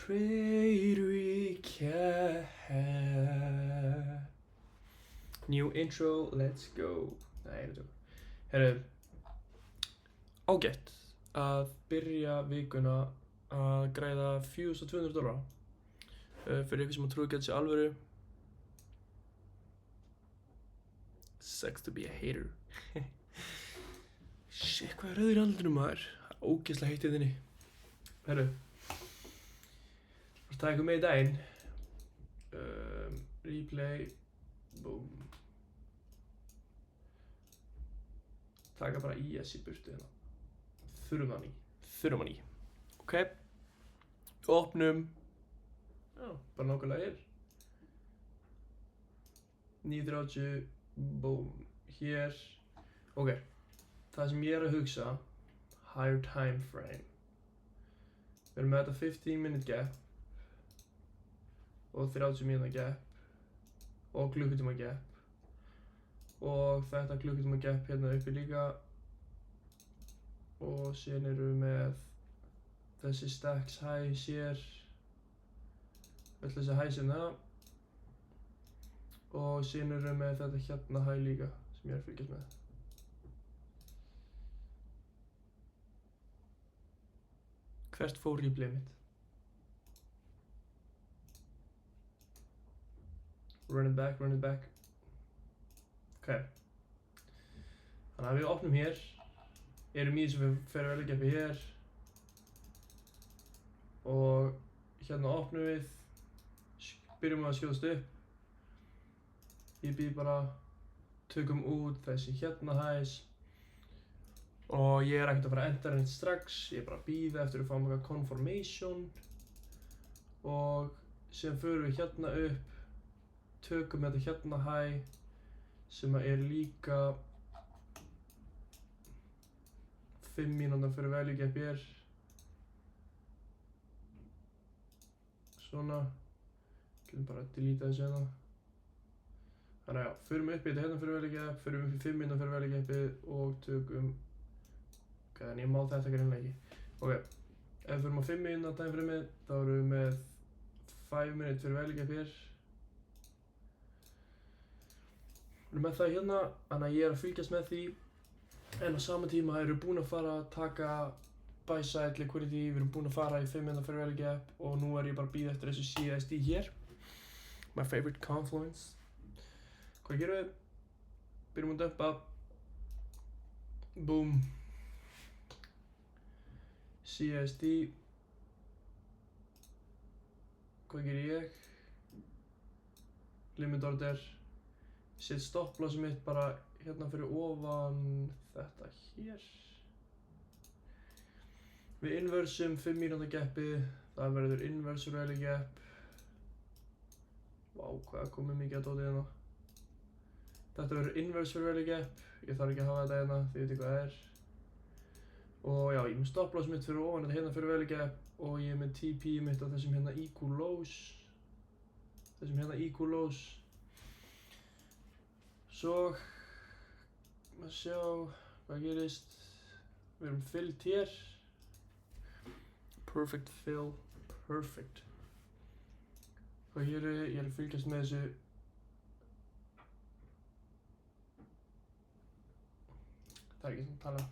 Trade recap. New intro, let's go. Nei, ég veit ekki. Herru, ágætt að byrja vikuna að græða $4,200 fyrir ykkur sem að trúi geta sér alvöru. Sucks to be a hater. Shit, hvað rauður í andlitinu maður? Það er ógeðslega heitt inni. Herru, það er eitthvað með í daginn. Replay, boom. Taka bara IS í burtu hérna. Þurfum hann í. Ok. Opnum. Já, bara nákvæmlega hér. 9:30, boom. Hér. Ok. Það sem ég að hugsa, higher time frame. Við erum með þetta 15-minute gap og 30 mínútna gap og klukkutíma gap og þetta klukkutíma gap hérna uppi líka og síðan erum við með þessi stacks highs hér, öll þessi highs hérna og síðan erum við með þetta hérna high líka sem ég að fylgjast með. Hvert fór replayið mitt? Run it back. Ok. Þannig að við opnum hér, erum í þessu fair value gapi hér og hérna opnum við, byrjum að skjóðast upp. Ég býð bara, tökum út þessi hérna highs og ég er ekkert að fara að enda henni strax, ég er bara að bíða eftir að fá eitthvað confirmation og síðan förum við hérna upp, tökum þetta hérna high sem er líka 5 mínútna fyrir value gap hér. Svona, getum bara að delete þessu hérna. Þannig að já, förum upp í þetta hérna fyrir value gap, förum upp í 5 mínútna fyrir value gapið og tökum þannig ég má þetta greinlega ekki. Ok, ef við förum á 5 mínútna time frameið, þá erum við með 5 minute fyrir value gap hér. Við erum með það hérna, þannig að ég er að fylgjast með því. En á sama tíma erum við búin að fara að taka buy side liquidity, við erum búin að fara í 5 minútna fyrir value gap og nú er ég bara að bíða eftir þessu CSD hér. My favorite confluence. Hvað gerum við? Byrjum að dumpa. Boom. CSD. Hvað gerir ég? Limit order. Set stop loss mitt bara hérna fyrir ofan þetta hér. Við inversum 5 mínútna gapið, það verður inverse value gap. Vá, hvað komið mikið að dóti hérna. Þetta verður inverse value gap, ég þarf ekki að hafa þetta hérna, þið veitir hvað það er. Og já, ég er með stop loss mitt fyrir ofan þetta hérna fyrir value gap og ég er með TP mitt á þessum hérna equal lows. Svo, maður sjá hvað gerist. Við erum fyllt hér. Perfect fill, perfect. Hvað hér er, ég er að fylgjast með þessu. Það er ekki svona að tala.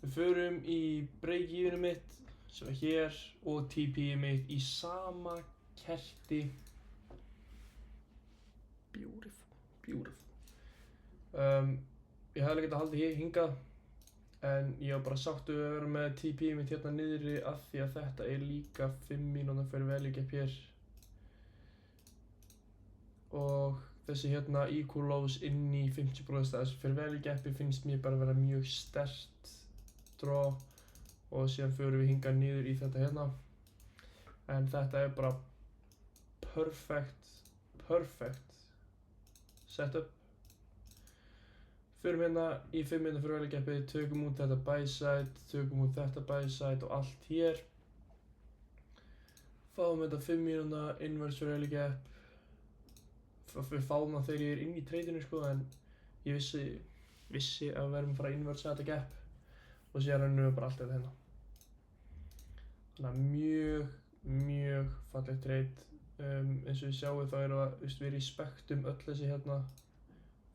Við förum í break-evenið mitt sem er hér og TP-ið mitt í sama kerti. Beautiful. Ég hefði getað haldið hingað en ég var bara sáttur að vera með TP-ið mitt hérna niðri af því að þetta er líka 5 mínútna fyrir value gap hér. Og þessi hérna equal lows inn í 50% þessu fyrir value gapi finnst mér bara að vera mjög sterkt draw og síðan förum við hingað niður í þetta hérna. En þetta er bara perfect setup. Förum hérna í 5 mínútna fyrir value gapið, tökum út þetta buy side, tökum út þetta buy side og allt hér. Fáum þetta 5 mínútna inverse value gap. Við fáum það þegar ég er inn í treytinu sko, en ég vissi að við verðum að fara að inversa þetta gap og síðan rennum við bara allt þetta hérna. Þannig að mjög fallegt trade. Eins og við sjáum þá eru að við erum í spektum öll þessi hérna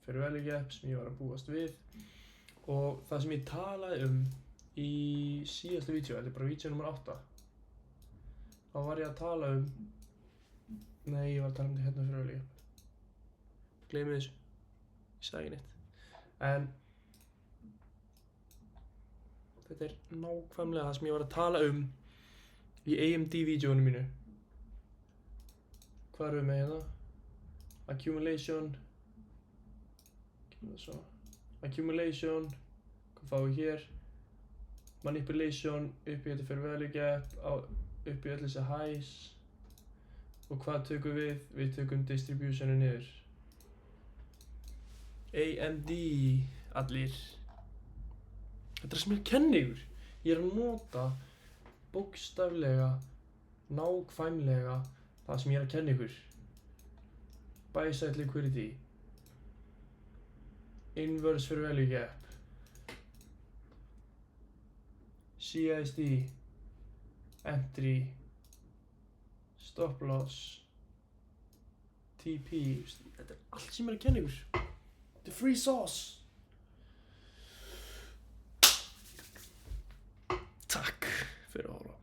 fair value gap sem ég var að búast við. Og það sem ég talaði í síðasta vídeo, þetta er bara vídeo nummer 8. Þá var ég að tala nei, ég var að tala þetta hérna fair value gap. Gleymið þessu, ég sagði ekki neitt. En þetta er nákvæmlega það sem ég var að tala í AMD-vídeónu mínu. Hvað erum við með hérna? Accumulation. Accumulation. Hvað fáum við hér? Manipulation, upp í þetta fair value gap, upp í öll þessi highs. Og hvað tökum við? Við tökum distributionu niður. AMD, allir. Þetta er sem ég kenni ykkur. Ég er að nota bókstaflega, nákvæmlega það sem ég er að kenna ykkur. Buy side liquidity. Inverse fair value gap. CISD. Entry. Stop loss. TP. Þetta er allt sem ég er að kenna ykkur. Þetta er free sauce. Takk fyrir að horfa.